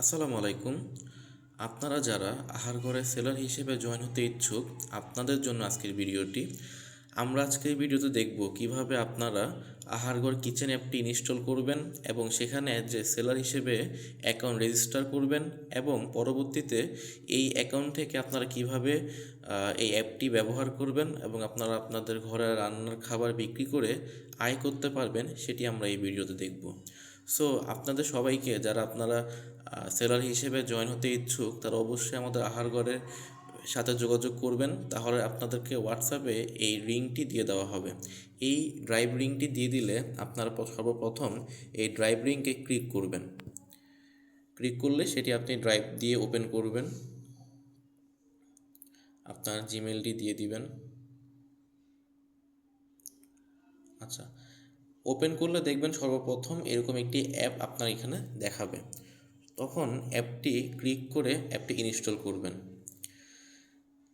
আসসালামু আলাইকুম। আপনারা যারা আহার ঘরে সেলার হিসেবে জয়েন হতে ইচ্ছুক, আপনাদের জন্য আজকের ভিডিওটি। আমরা আজকের ভিডিওতে দেখব কিভাবে আপনারা আহারঘর কিচেন অ্যাপটি ইনস্টল করবেন এবং সেখানে যে সেলার হিসেবে অ্যাকাউন্ট রেজিস্টার করবেন এবং পরবর্তীতে এই অ্যাকাউন্ট থেকে আপনারা কিভাবে এই অ্যাপটি ব্যবহার করবেন এবং আপনারা আপনাদের ঘরে রান্নার খাবার বিক্রি করে আয় করতে পারবেন, সেটি আমরা এই ভিডিওতে দেখব। সো আপনাদের সবাইকে, যারা আপনারা সেলার হিসেবে জয়েন হতে ইচ্ছুক, তারা অবশ্যই আমাদের আহারঘরের সাথে যোগাযোগ করবেন। তাহলে আপনাদেরকে হোয়াটসঅ্যাপে এই লিঙ্কটি দিয়ে দেওয়া হবে। এই ড্রাইভ লিঙ্কটি দিয়ে দিলে আপনারা সর্বপ্রথম এই ড্রাইভ লিঙ্কে ক্লিক করবেন। ক্লিক করলে সেটি আপনি ড্রাইভ দিয়ে ওপেন করবেন। আপনার জিমেলটি দিয়ে দিবেন। আচ্ছা, ওপেন করলে দেখবেন সর্বপ্রথম এরকম একটি অ্যাপ আপনার এখানে দেখাবে। তখন অ্যাপটি ক্লিক করে অ্যাপটি ইনস্টল করবেন।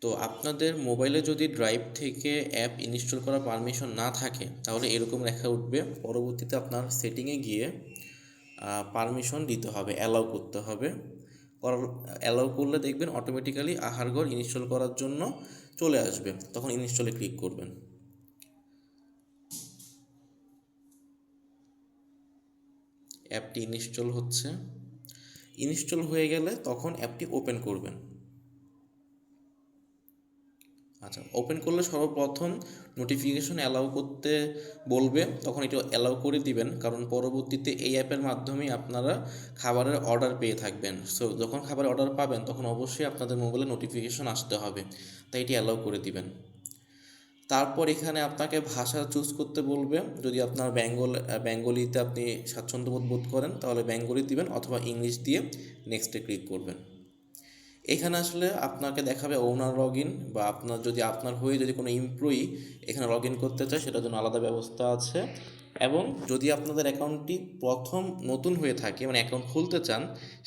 তো আপনাদের মোবাইলে যদি ড্রাইভ থেকে অ্যাপ ইনস্টল করার পারমিশন না থাকে, তাহলে এরকম লেখা উঠবে। পরবর্তীতে আপনার সেটিংয়ে গিয়ে পারমিশন দিতে হবে, অ্যালাউ করতে হবে। অ্যালাউ করলে দেখবেন অটোমেটিক্যালি আহারঘর ইনস্টল করার জন্য চলে আসবে। তখন ইনস্টলে ক্লিক করবেন। অ্যাপটি ইনস্টল হচ্ছে। ইনস্টল হয়ে গেলে তখন অ্যাপটি ওপেন করবেন। আচ্ছা, ওপেন করলে সর্বপ্রথম নোটিফিকেশন অ্যালাউ করতে বলবে, তখন এটা অ্যালাউ করে দিবেন, কারণ পরবর্তীতে এই অ্যাপের মাধ্যমে আপনারা খাবারের অর্ডার পেয়ে থাকবেন। সো যখন খাবারের অর্ডার পাবেন তখন অবশ্যই আপনাদের মোবাইলে নোটিফিকেশন আসতে হবে, তাই এটি অ্যালাউ করে দিবেন। তারপর এখানে আপনাকে ভাষা চুজ করতে বলবে। যদি আপনার বেঙ্গলিতে আপনি স্বাচ্ছন্দ্য বোধ করেন তাহলে বেঙ্গলি দিবেন, অথবা ইংলিশ দিয়ে নেক্সটে ক্লিক করবেন। এখানে আসলে আপনাকে দেখাবে ওনার লগ ইন, বা আপনার যদি আপনার হয়ে যদি কোনো এমপ্লয়ি এখানে লগ ইন করতে চায়, সেটার জন্য আলাদা ব্যবস্থা আছে। এবং যদি আপনাদের অ্যাকাউন্টটি প্রথম নতুন হয়ে থাকে, মানে অ্যাকাউন্ট খুলতে চান,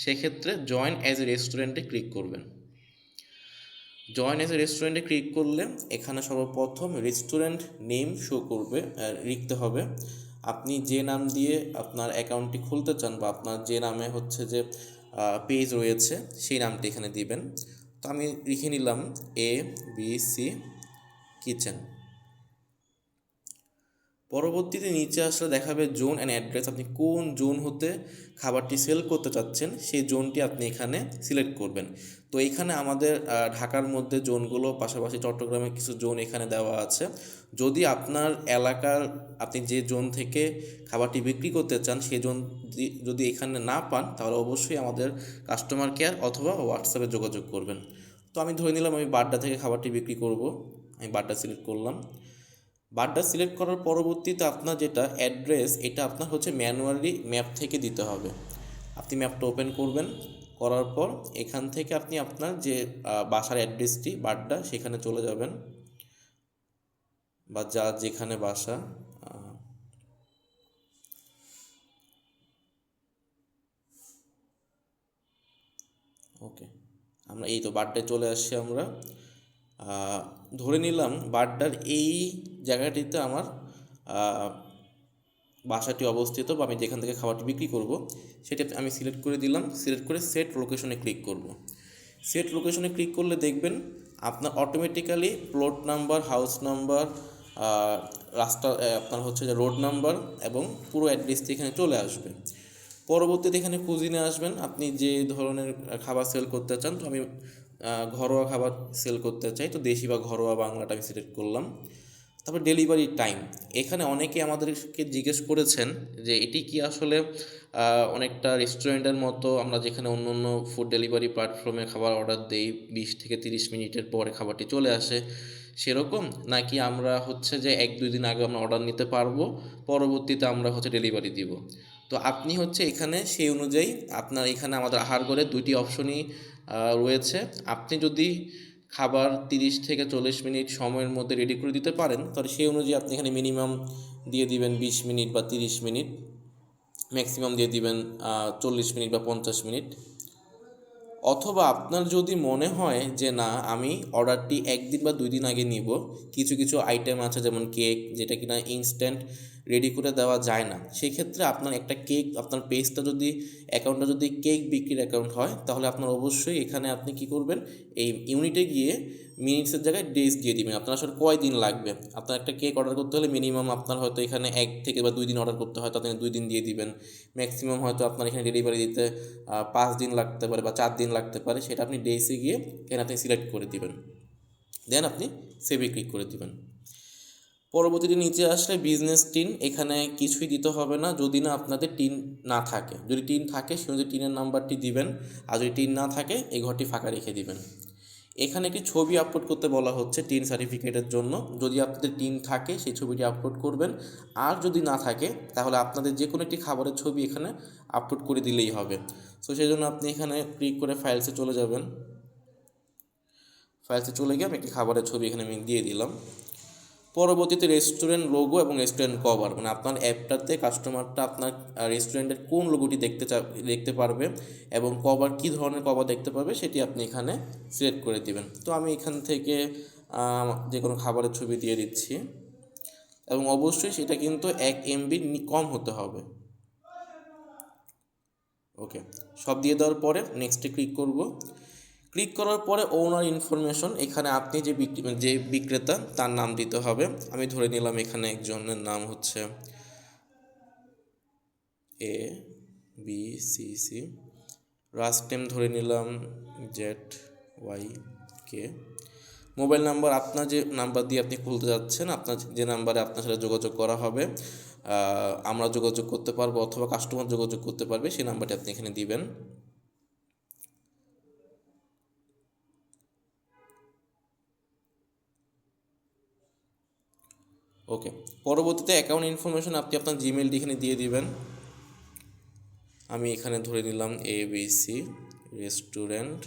সেক্ষেত্রে জয়েন অ্যাজ এ রেস্টুরেন্টে ক্লিক করবেন। জয়েন অ্যাজ এ রেস্টুরেন্টে ক্লিক করলে এখানে সর্বপ্রথম রেস্টুরেন্ট নেম শো করবে, লিখতে হবে। আপনি যে নাম দিয়ে আপনার অ্যাকাউন্টটি খুলতে চান, বা আপনার যে নামে হচ্ছে যে পেজ রয়েছে, সেই নামটি এখানে দিবেন। তো আমি লিখে নিলাম ABC কিচেন। পরবর্তীতে নিচে আসলে দেখাবে জোন অ্যান্ড অ্যাড্রেস। আপনি কোন জোন হতে খাবারটি সেল করতে চাচ্ছেন, সেই জোনটি আপনি এখানে সিলেক্ট করবেন। তো এখানে আমাদের ঢাকার মধ্যে জোনগুলো, পাশাপাশি চট্টগ্রামের কিছু জোন এখানে দেওয়া আছে। যদি আপনার এলাকার আপনি যে জোন থেকে খাবারটি বিক্রি করতে চান, সেই জোন যদি এখানে না পান, তাহলে অবশ্যই আমাদের কাস্টমার কেয়ার অথবা হোয়াটসঅ্যাপে যোগাযোগ করবেন। তো আমি ধরে নিলাম আমি বাড্ডা থেকে খাবারটি বিক্রি করব। আমি বাড্ডা সিলেক্ট করলাম। বারটা সিলেক্ট করার পরবর্তীতে আপনার যেটা অ্যাড্রেস, এটা আপনার হচ্ছে ম্যানুয়ালি ম্যাপ থেকে দিতে হবে। আপনি ম্যাপটা ওপেন করবেন, করার পর এখান থেকে আপনি আপনার যে বাসার অ্যাড্রেসটি বাড্ডা, সেখানে চলে যাবেন, বা যা যেখানে বাসা। ওকে, আমরা এই তো বাড্ডায় চলে আসছি। আমরা ধরে নিলাম বাড্ডার এই জায়গাটিতে আমার বাসাটি অবস্থিত, বা আমি যেখান থেকে খাবারটি বিক্রি করব সেটি আমি সিলেক্ট করে দিলাম। সিলেক্ট করে সেট লোকেশনে ক্লিক করব। সেট লোকেশনে ক্লিক করলে দেখবেন আপনার automatically plot number, house number, রাস্তা, আপনার হচ্ছে যে রোড নাম্বার এবং পুরো অ্যাড্রেসটি এখানে চলে আসবে। পরবর্তীতে এখানে কুজিনে আসবেন, আপনি যে ধরনের খাবার সেল করতে চান। তো আমি ঘরোয়া খাবার সেল করতে চাই, তো দেশি বা ঘরোয়া বাংলাটা আমি সিলেক্ট করলাম। তারপর ডেলিভারি টাইম। এখানে অনেকে আমাদেরকে জিজ্ঞেস করেছেন যে এটি কি আসলে অনেকটা রেস্টুরেন্টের মতো, আমরা যেখানে অন্য অন্য ফুড ডেলিভারি প্ল্যাটফর্মে খাবার অর্ডার দিই, 20 থেকে 30 মিনিটের পরে খাবারটি চলে আসে, সেরকম, নাকি আমরা হচ্ছে যে 1-2 দিন আগে আমরা অর্ডার নিতে পারবো, পরবর্তীতে আমরা হচ্ছে ডেলিভারি দিব। তো আপনি হচ্ছে এখানে সেই অনুযায়ী আপনার এখানে আমাদের আহারঘরে দুইটি অপশনই রয়েছে। আপনি যদি খাবার 30 থেকে 40 মিনিট সময়ের মধ্যে রেডি করে দিতে পারেন, তাহলে সেই অনুযায়ী আপনি এখানে মিনিমাম দিয়ে দিবেন 20 মিনিট বা 30 মিনিট, ম্যাক্সিমাম দিয়ে দিবেন 40 মিনিট বা 50 মিনিট। অথবা আপনার যদি মনে হয় যে না, আমি অর্ডারটি 1 দিন বা 2 দিন আগে নিব, কিছু কিছু আইটেম আছে যেমন কেক, যেটা কিনা ইনস্ট্যান্ট রেডি করে দেওয়া যায় না। সেই ক্ষেত্রে আপনার একটা কেক, আপনার পেজটা যদি অ্যাকাউন্টটা যদি কেক বিক্রির অ্যাকাউন্ট হয়, তাহলে আপনার অবশ্যই এখানে আপনি কি করবেন, এই ইউনিটে গিয়ে মিনিটসের জায়গায় ডেজ দিয়ে দিবেন। আপনার আসলে কয় দিন লাগবে, আপনার একটা কেক অর্ডার করতে হলে মিনিমাম আপনার হয়তো এখানে 1 থেকে বা 2 দিন অর্ডার করতে হয়, তাতে 2 দিন দিয়ে দিবেন। ম্যাক্সিমাম হয়তো আপনার এখানে ডেলিভারি দিতে 5 দিন লাগতে পারে বা 4 দিন লাগতে পারে, সেটা আপনি ডেজে গিয়ে এখানে আপনি সিলেক্ট করে দিবেন, দেন আপনি সেভে ক্লিক করে দিবেন। পরবর্তীতে নিচে আসলে বিজনেস টিন, এখানে কিছুই দিতে হবে না যদি না আপনাদের টিন না থাকে। যদি টিন থাকে সে অনুযায়ী টিনের নাম্বারটি দিবেন, আর যদি টিন না থাকে এই ঘরটি ফাঁকা রেখে দিবেন। এখানে একটি ছবি আপলোড করতে বলা হচ্ছে টিন সার্টিফিকেটের জন্য। যদি আপনাদের টিন থাকে সেই ছবিটি আপলোড করবেন, আর যদি না থাকে তাহলে আপনাদের যে কোনো একটি খাবারের ছবি এখানে আপলোড করে দিলেই হবে। সো সেই জন্য আপনি এখানে ক্লিক করে ফাইলসে চলে যাবেন। ফাইলসে চলে গিয়ে আমি একটি খাবারের ছবি এখানে আমি দিয়ে দিলাম। পরবর্তীতে রেস্টুরেন্ট লোগো এবং রেস্টুরেন্ট কভার, মানে আপনার অ্যাপটাতে কাস্টমারটা আপনার রেস্টুরেন্টের কোন লোগোটি দেখতে পারবে এবং কভার কী ধরনের কভার দেখতে পাবে সেটি আপনি এখানে সিলেক্ট করে দিবেন। তো আমি এখান থেকে যে কোনো খাবারের ছবি দিয়ে দিচ্ছি, এবং অবশ্যই সেটা কিন্তু 1 MB কম হতে হবে। ওকে, সব দিয়ে দেওয়ার পরে নেক্সটে ক্লিক করব। ক্লিক করার পরে ওনার ইনফরমেশন, এখানে আপনি যে বিক্রেতা তার নাম দিতে হবে। আমি ধরে নিলাম এখানে একজনের নাম হচ্ছে ABCC, লাস্ট টাইম ধরে নিলাম ZYK। মোবাইল নাম্বার, আপনার যে নাম্বার দিয়ে আপনি খুলতে যাচ্ছেন, আপনার যে নাম্বারে আপনার সাথে যোগাযোগ করা হবে, আমরা যোগাযোগ করতে পারবো অথবা কাস্টমার যোগাযোগ করতে পারবে, সেই নাম্বারটি আপনি এখানে দিবেন। ওকে, পরবর্তীতে অ্যাকাউন্ট ইনফরমেশন আপনি আপনার জিমেলটি এখানে দিয়ে দিবেন। আমি এখানে ধরে নিলাম ABC রেস্টুরেন্ট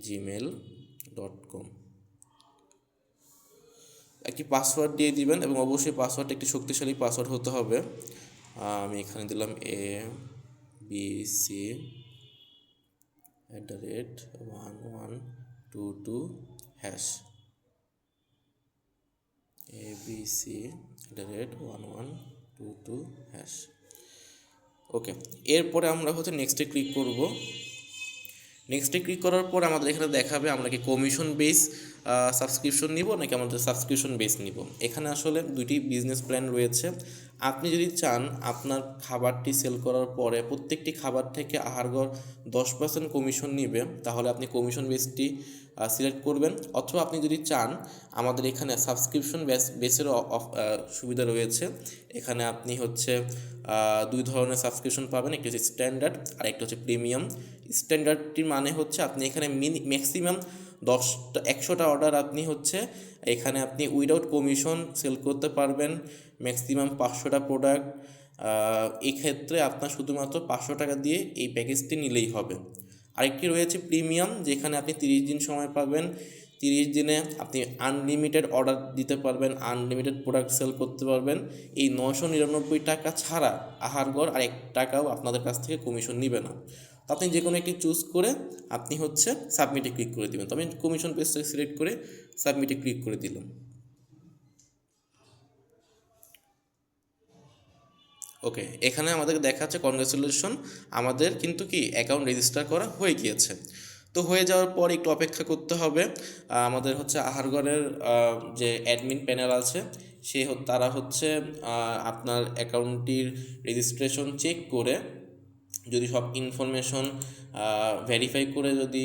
@gmail.com। একটি পাসওয়ার্ড দিয়ে দিবেন, এবং অবশ্যই পাসওয়ার্ডটা একটি শক্তিশালী পাসওয়ার্ড হতে হবে। আমি এখানে দিলাম ABC@1122#, ABC@1122#। ওকে, এরপরে আমরা হচ্ছে নেক্সটে ক্লিক করব। নেক্সটে ক্লিক করার পর আমাদের এখানে দেখাবে আমরা কি কমিশন বেস সাবস্ক্রিপশন নিব নাকি আমাদের সাবস্ক্রিপশন বেস নিব। এখানে আসলে দুইটি বিজনেস প্ল্যান রয়েছে। আপনি যদি চান আপনার খাবারটি সেল করার পরে প্রত্যেকটি খাবার থেকে আহারঘর 10% কমিশন নিবে, তাহলে আপনি কমিশন বেসটি সিলেক্ট করবেন। অথবা আপনি যদি চান, আমাদের এখানে সাবস্ক্রিপশন বেসের সুবিধা রয়েছে। এখানে আপনি হচ্ছে 2 ধরনের সাবস্ক্রিপশন পাবেন, একটি হচ্ছে স্ট্যান্ডার্ড আর একটা হচ্ছে প্রিমিয়াম। স্ট্যান্ডার্ডটির মানে হচ্ছে আপনি এখানে ম্যাক্সিমাম 100টা অর্ডার আপনি হচ্ছে এখানে আপনি উইদাউট কমিশন সেল করতে পারবেন, ম্যাক্সিমাম 500টা প্রোডাক্ট। এক্ষেত্রে আপনার শুধুমাত্র 500 টাকা দিয়ে এই প্যাকেজটি নিলেই হবে। আরেকটি রয়েছে প্রিমিয়াম, যেখানে আপনি 30 দিন সময় পাবেন। 30 দিনে আপনি আনলিমিটেড অর্ডার দিতে পারবেন, আনলিমিটেড প্রোডাক্ট সেল করতে পারবেন। এই 999 টাকা ছাড়া আহারঘর আর 1 টাকাও আপনাদের কাছ থেকে কমিশন নেবে না। তো আপনি যে কোনো একটি চুজ করে আপনি হচ্ছে সাবমিটে ক্লিক করে দেবেন। তো আমি কমিশন পেজটা সিলেক্ট করে সাবমিটে ক্লিক করে দিলাম। ওকে, এখানে আমাদের দেখাচ্ছে কনগ্রাচুলেশন, আমাদের কিন্তু কি অ্যাকাউন্ট রেজিস্টার করা হয়ে গিয়েছে। তো হয়ে যাওয়ার পর একটু অপেক্ষা করতে হবে। আমাদের হচ্ছে আহারঘরের যে অ্যাডমিন প্যানেল আছে তারা হচ্ছে আপনার অ্যাকাউন্টটির রেজিস্ট্রেশন চেক করে যদি সব ইনফরমেশন ভেরিফাই করে যদি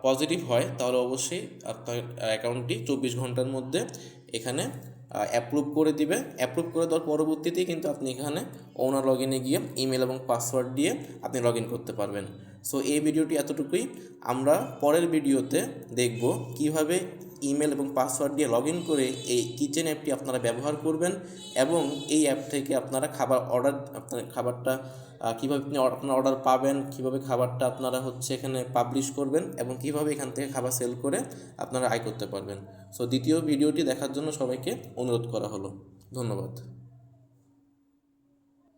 পজিটিভ হয়, তাহলে অবশ্যই আপনার অ্যাকাউন্টটি 24 ঘন্টার মধ্যে এখানে অ্যাপ্রুভ করে দিবে। অ্যাপ্রুভ করে দেওয়ার পরবর্তীতেই কিন্তু আপনি এখানে ওনার লগ ইনে গিয়ে ইমেল এবং পাসওয়ার্ড দিয়ে আপনি লগ ইন করতে পারবেন। সো এই ভিডিওটি এতটুকুই। আমরা পরের ভিডিওতে দেখব কিভাবে ইমেল এবং পাসওয়ার্ড দিয়ে লগ ইন করে এই কিচেন অ্যাপটি আপনারা ব্যবহার করবেন, এবং এই অ্যাপ থেকে আপনারা আপনার খাবারটা কীভাবে আপনার অর্ডার পাবেন, কীভাবে খাবারটা আপনারা হচ্ছে এখানে পাবলিশ করবেন, এবং কীভাবে এখান থেকে খাবার সেল করে আপনারা আয় করতে পারবেন। সো দ্বিতীয় ভিডিওটি দেখার জন্য সবাইকে অনুরোধ করা হলো। ধন্যবাদ।